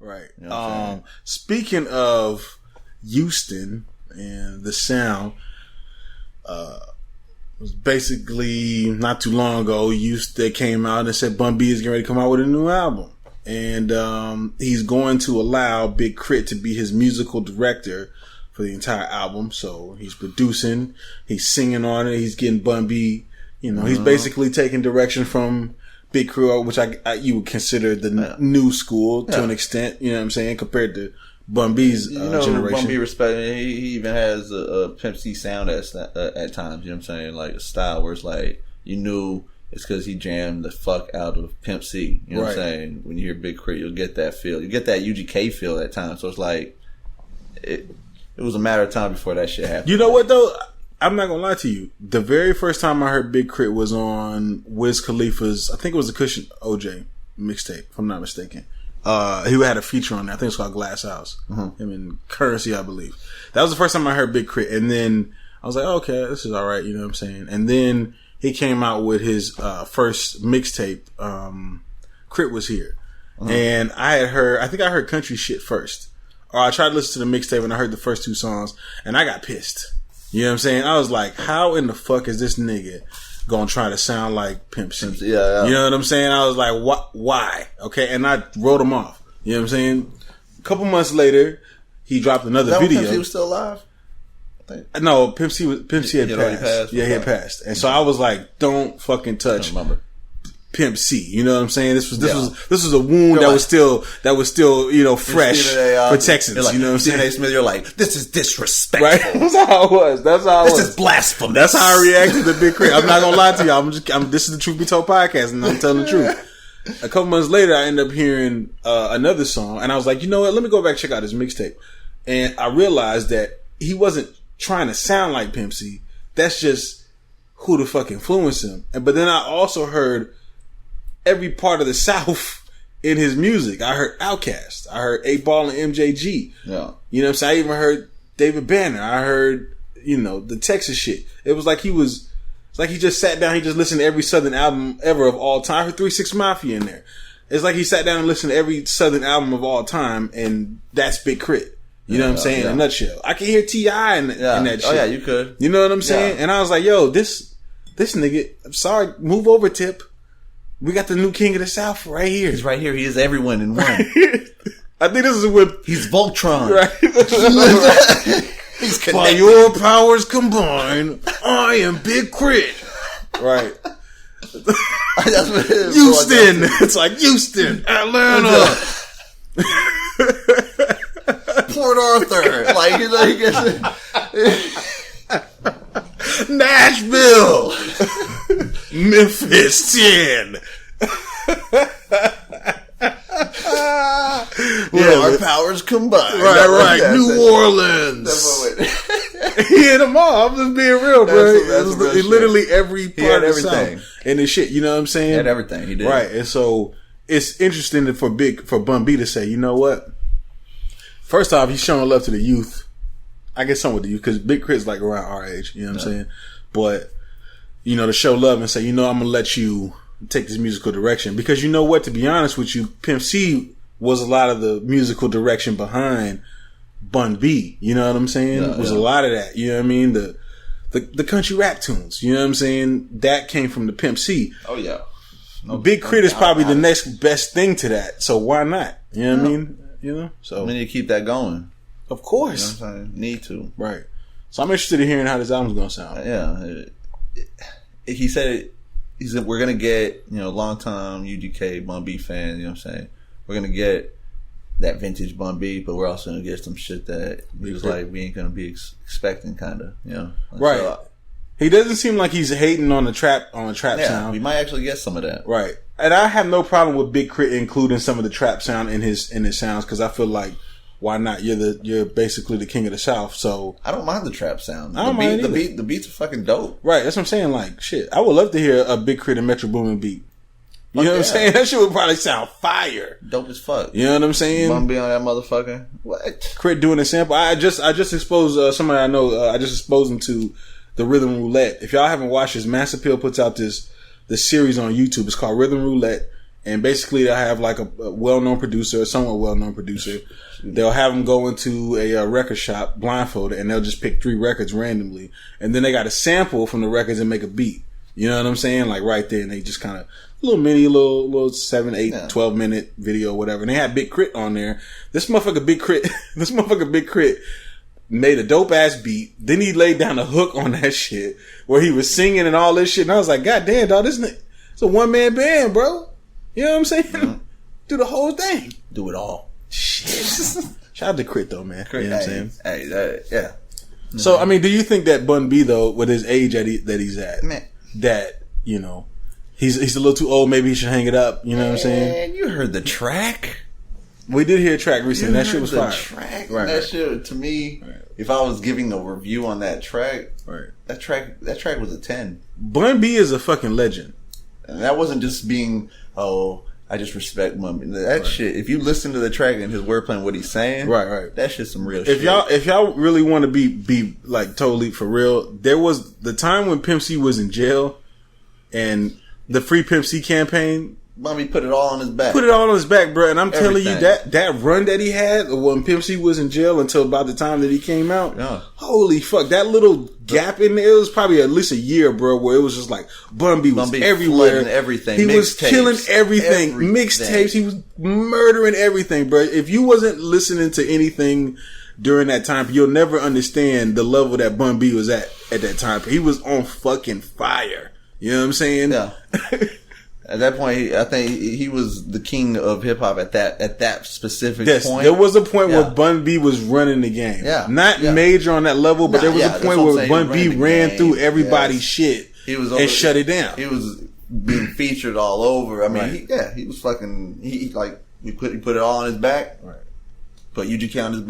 Right. You know what I'm saying? Speaking of Houston and the sound, it was basically not too long ago, they came out and said Bun B is getting ready to come out with a new album. And he's going to allow Big K.R.I.T to be his musical director for the entire album. So he's producing, he's singing on it, he's getting Bun B, he's basically taking direction from Big K.R.I.T, which you would consider the new school to an extent, you know what I'm saying, compared to Bun B's generation. Bun B respect, he even has a Pimp C sound at times, you know what I'm saying, like a style where it's like, you knew it's because he jammed the fuck out of Pimp C, you know what I'm saying. When you hear Big K.R.I.T, you'll get that feel, you get that UGK feel at times. So it's like it was a matter of time before that shit happened. You know what though, I'm not gonna lie to you, the very first time I heard Big K.R.I.T was on Wiz Khalifa's, I think it was the Cushion OJ mixtape, if I'm not mistaken. He had a feature on that. I think it's called Glass House. Him and Currency, I believe. That was the first time I heard Big K.R.I.T, and then I was like, oh, okay, this is all right, you know what I'm saying. And then he came out with his first mixtape. K.R.I.T was here, and I think I heard Country Shit first, or I tried to listen to the mixtape and I heard the first two songs, and I got pissed. You know what I'm saying? I was like, how in the fuck is this nigga gonna try to sound like Pimp C? Yeah. You know what I'm saying? I was like, what? Why? Okay, and I wrote him off. You know what I'm saying? A couple months later, he dropped another video. Pimp C was still alive? No, Pimp C had passed. Yeah, he had passed. And so I was like, don't fucking touch Pimp C. You know what I'm saying? This was a wound that was still fresh for Texans. Like, you know what I'm saying? Stephen A. Smith, you're like, this is disrespectful. Right? That's how it was. This is blasphemous. That's how I reacted to Big K.R.I.T. I'm not gonna lie to y'all. This is the Truth Be Told podcast, and I'm telling the truth. A couple months later, I ended up hearing another song, and I was like, you know what? Let me go back and check out his mixtape. And I realized that he wasn't trying to sound like Pimp C. That's just who the fuck influenced him. But then I also heard every part of the South in his music. I heard Outkast. I heard 8 Ball and MJG. Yeah. You know what I'm saying? I even heard David Banner. I heard, the Texas shit. It was like he just sat down, he just listened to every Southern album ever of all time. I heard 3 6 Mafia in there. It's like he sat down and listened to every Southern album of all time, and that's Big K.R.I.T. You know what I'm saying? In a nutshell. I can hear T.I. in that shit. Oh yeah, you could. You know what I'm saying? Yeah. And I was like, yo, this nigga, I'm sorry, move over, Tip. We got the new king of the South right here. He's right here. He is everyone in one. I think this is what... He's Voltron. Right. He's connected. By your powers combined, I am Big K.R.I.T. Right. That's what it is. Houston. It's like Houston, Atlanta. Port Arthur. Nashville. Memphis 10. Our powers combined. Right. New Orleans. He hit them all. I'm just being real, bro. He literally every part of the South and his shit. You know what I'm saying? He had everything. He did. Right. And so it's interesting for Bun B to say, you know what? First off, he's showing love to the youth. I get some with the youth because Big K.R.I.T's like around our age. You know what I'm saying? But to show love and say, I'm gonna let you take this musical direction, because you know what? To be honest with you, Pimp C was a lot of the musical direction behind Bun B. You know what I'm saying? It was a lot of that. You know what I mean? The country rap tunes. You know what I'm saying? That came from the Pimp C. Oh yeah. Big K.R.I.T is probably the next best thing to that. So why not? You know what I mean? So we need to keep that going. Of course. You know what I'm saying? Need to. Right. So I'm interested in hearing how this album's gonna sound. He said we're gonna get, long time UGK Bun B fans, you know what I'm saying? We're gonna get that vintage Bun B, but we're also gonna get some shit that he was like, we ain't gonna be expecting, kinda, Right. So, he doesn't seem like he's hating on the trap sound. We might actually get some of that. Right. And I have no problem with Big K.R.I.T including some of the trap sound in his sounds, because I feel like, why not? You're basically the king of the South, so I don't mind the trap sound. I don't mind the beats are fucking dope. Right, that's what I'm saying. Like, shit, I would love to hear a Big K.R.I.T and Metro Boomin beat. You know what I'm saying? That shit would probably sound fire. Dope as fuck. You know what I'm saying? Bun B on that motherfucker. What? K.R.I.T doing a sample. I just exposed somebody I know. I just exposed him to the Rhythm Roulette. If y'all haven't watched this, Mass Appeal puts out this series on YouTube. It's called Rhythm Roulette, And basically, they'll have like a well-known producer, or somewhat well-known producer. They'll have them go into a record shop blindfolded, and they'll just pick 3 records randomly. And then they got to sample from the records and make a beat. You know what I'm saying? Like right there, and they just kind of little 7, 8, 12-minute video, whatever. And they had Big K.R.I.T on there. This motherfucker Big K.R.I.T made a dope ass beat. Then he laid down a hook on that shit where he was singing and all this shit. And I was like, God damn, dog, it's a 1-man band, bro. You know what I'm saying? Mm-hmm. Do the whole thing. Do it all. Shit. Shout out to K.R.I.T though, man. You know what I'm saying? Hey, yeah. So, I mean, do you think that Bun B though, with his age that he's at, man, that, you know, he's a little too old, maybe he should hang it up, you know what I'm saying? Man, you heard the track? We did hear a track recently. That shit was fire. Track, right, that shit, to me, right. If I was giving a review on that track, right. that track was a 10. Bun B is a fucking legend. And that wasn't just being, I just respect Bun B. That shit, if you listen to the track and his wordplay and what he's saying, right. That shit's some real shit. If y'all really want to be like totally for real, there was the time when Pimp C was in jail and the Free Pimp C campaign. Bun B put it all on his back. Put it all on his back, bro. And I'm telling you, that run that he had when Pimp C was in jail until about the time that he came out, holy fuck, that little gap in there, it was probably at least a year, bro, where it was just like Bun B was everywhere. Everything. He was killing everything. Mixtapes. He was murdering everything, bro. If you wasn't listening to anything during that time, you'll never understand the level that Bun B was at that time. He was on fucking fire. You know what I'm saying? Yeah. At that point, I think he was the king of hip hop at that specific point. There was a point where Bun B was running the game. Yeah. Not major on that level, but there was a point where Bun B ran through everybody's shit and shut it down. He was being featured all over. I mean, he was fucking. He put it all on his back. Right. Put UGK on his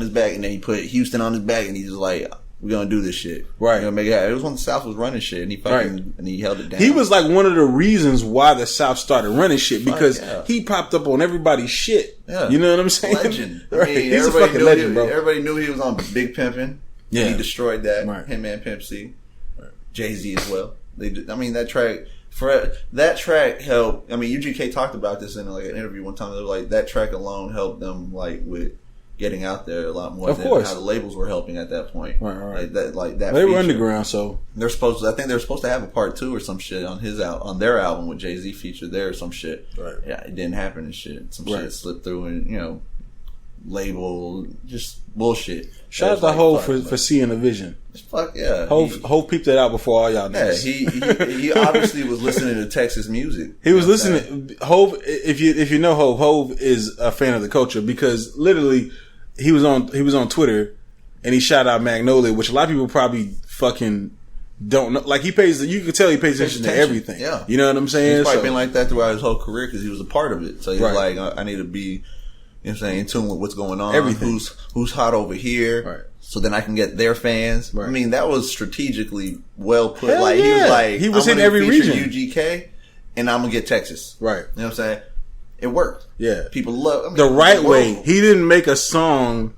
back, and then he put Houston on his back, and he's just like, we're gonna do this shit. Right. We're gonna make it happen. It was when the South was running shit, and he fucking and he held it down. He was like one of the reasons why the South started running shit, because he popped up on everybody's shit. Yeah. You know what I'm saying? Legend. Right. I mean, he's a fucking legend, bro. Everybody knew he was on Big Pimpin'. Yeah. He destroyed that. Right. Him and Pimp C. Right. Jay-Z as well. That track helped. I mean, UGK talked about this in like an interview one time. They were like, that track alone helped them like with getting out there a lot more. Of course, how the labels were helping at that point. Right. Like that. They were underground, so they're supposed to. I think they're supposed to have a part 2 or some shit on on their album with Jay-Z featured there or some shit. Right. Yeah, it didn't happen and shit. Some shit slipped through and label just bullshit. Shout out to Hov for seeing the vision. Fuck yeah. Hov peeped that out before all y'all did. Yeah, he obviously was listening to Texas music. He was listening. Hov, if you know Hov is a fan of the culture, because literally he was on Twitter and he shouted out Magnolia, which a lot of people probably fucking don't know. Like you can tell he pays attention to everything. Yeah. You know what I'm saying? He's probably been like that throughout his whole career because he was a part of it. So he's like, I need to be, you know what I'm saying, in tune with what's going on. Everything. Who's hot over here. Right. So then I can get their fans. Right. I mean, that was strategically well put. Hell like yeah. he was like, he was in every region. UGK, and I'm gonna get Texas. Right. You know what I'm saying? It worked. Yeah. People love the right way. He didn't make a song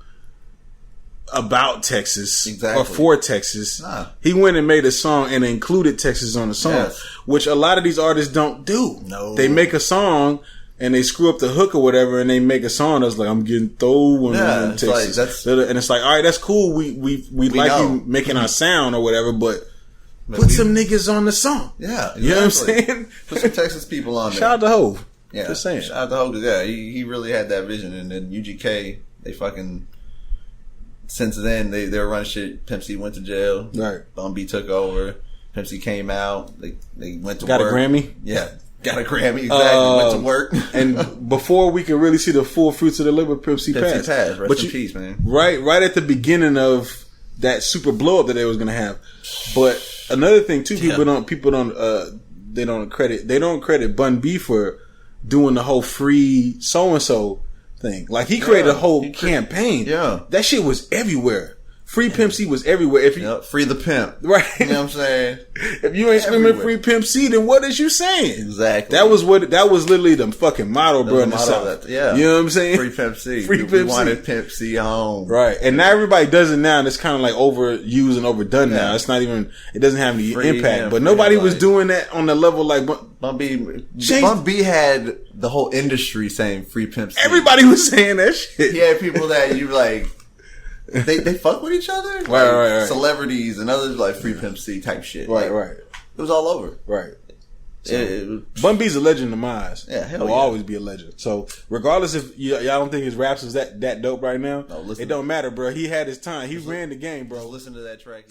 about Texas or for Texas. Nah. He went and made a song and included Texas on the song, which a lot of these artists don't do. No. They make a song and they screw up the hook or whatever, and they make a song that's like, I'm getting thrown in Texas. And it's like, all right, that's cool. We like you making our sound or whatever, but put some niggas on the song. Yeah. Exactly. You know what I'm saying? Put some Texas people on there. Shout out to Hov. Yeah. Just saying. Shout out to Hov. Yeah, he really had that vision. And then UGK, they fucking, since then, they were running shit. Pimp C went to jail. Right. Bun B took over. Pimp C came out. They went to Got work. a Grammy? Yeah. Got a Grammy, exactly. Went to work. And before we could really see the full fruits of the labor, Pimp C passed. Rest in peace, man. Right at the beginning of that super blow up that they was gonna have. But another thing too, people don't credit Bun B for doing the whole free so and so thing. Like he created a whole campaign. Yeah. That shit was everywhere. Free Pimp C was everywhere. If you free the pimp, right? You know what I'm saying? If you ain't screaming Free Pimp C, then what is you saying? Exactly. That was literally the fucking motto, bro. In the South. Yeah, you know what I'm saying? Free Pimp C. Free Pimp C. We wanted Pimp C home, right? And now everybody does it now, and it's kind of like overused and overdone now. It's not even. It doesn't have any impact. But nobody was doing that on the level like Bun B had the whole industry saying Free Pimp C. Everybody was saying that shit. He had people that you like. They fuck with each other, right. Celebrities and others like Free Pimp C type shit. Right. It was all over. Right. So, Bun B's a legend of mine. Yeah, hell will always be a legend. So regardless if y'all don't think his raps is that dope right now, it don't matter, bro. He had his time. He ran the game, bro. Listen to that track.